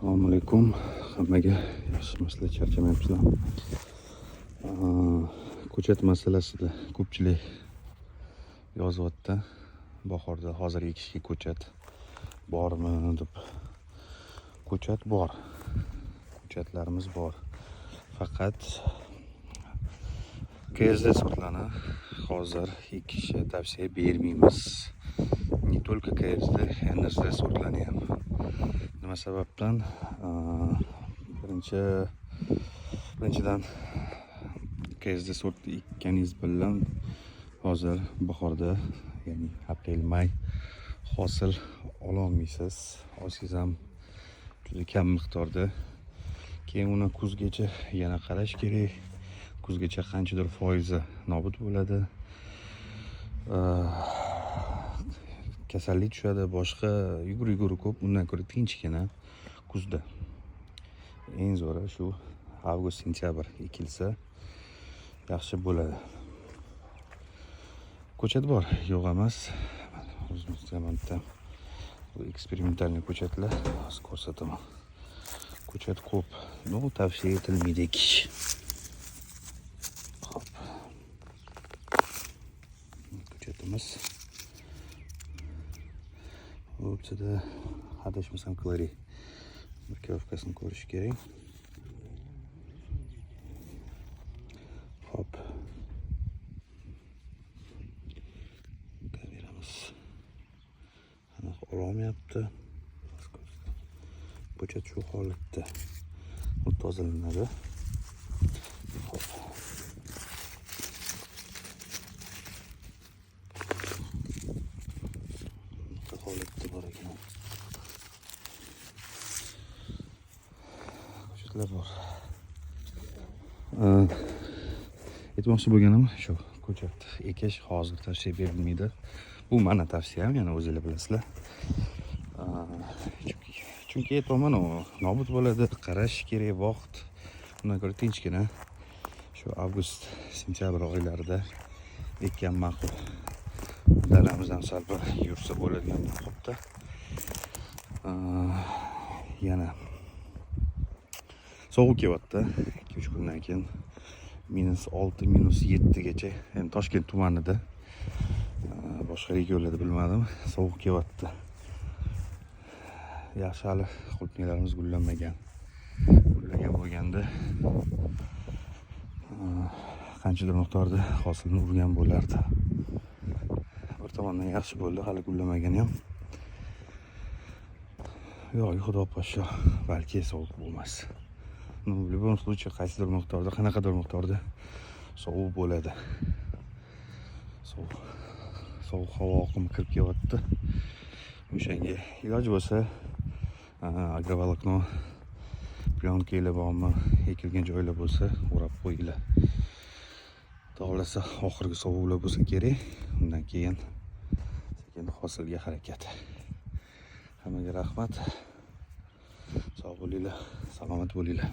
Assalomu alaykum hammaga. Yaxshimisizlar, charchamayapsizlar? Ko'chat masalasida ko'pchilik yozyapti. Bahorda hozir ekishga ko'chat bormi deb. Ko'chat bor. Ko'chatlarimiz bor. Faqat KSD sortlarni hozir ekishga tavsiya bermaymiz. Не только KSD, NSD sortlarni ham. Nima sababdan? Birinchidan KSD sort ekkaningiz bilan hozir bahorda, ya'ni aprel-may hosil ololmaysiz. Olsangiz ham juda kam miqdorda. Keyin uni kuzgacha yana qarash kerak. Kuzgacha qanchadir foizi nobud bo'ladi. Kasallik tushadi, boshqa yugur ko'p. Undan ko'ra tinchgina kuzda. Eng zo'ri shu avgust-sentyabr ekilsa yaxshi bo'ladi. Ko'chat bor, yo'q emas. O'zimizda bitta bu eksperimentalniy ko'chatlar hozir ko'rsataman. Ko'chat ko'p. Tavsiya etilmaydi ekish. Xo'p. Ko'chatimiz o'rtada adashmasam klari markirovkasini ko'rish kerak. Hop. Kameramiz aniq ololmayapti. Ko'chat shu holatda. U tozalanadi. Hop. Bu holatda bor ekan. Ko'chatlar bor. Aytmoqchi bo'lganim shu, ko'chat ekish hozir tavsiya berilmaydi. Bu meni tavsiyam, yana o'zingizlar bilasizlar. Chunki aytmoqman, nobud bo'ladi, qarash kerak vaqt. Undan ko'ra tinchgina shu avgust, sentyabr oylarida ekkan ma'qul. Dalamiz ham sal bir yursa bo'ladigan ho'pda. Yana sovuq kelyapti. 2-3 kundan keyin -6, -7 gacha. Endi Toshkent tumanida, boshqa regionlarda bilmadim, sovuq kelyapti. Yaxshi hali qulupnaylarimiz gullamagan. Gullagan bo'lganda qanchadir miqdorda hosilni urgan bo'lardi. Bir tomondan yaxshi bo'ldi, hali gullamagani ham. Yo'q, xudo poshsho, balki sovuq bo'lmas. В любом случае, qaysidir miqdorda, qanaqadir miqdorda sovuq bo'ladi. Sovuq havo oqimi kirib kelyapti. O'shanga iloj bo'lsa, agrovolokno plyonka ila bormi, ekilgan joylar bo'lsa, o'rab qo'yinglar. Xohlasa oxirgi sovuqlar bo'lsa kerak, undan keyin sekin hosilga harakat. Hammaga rahmat. Sog' bo'linglar, salomat bo'linglar.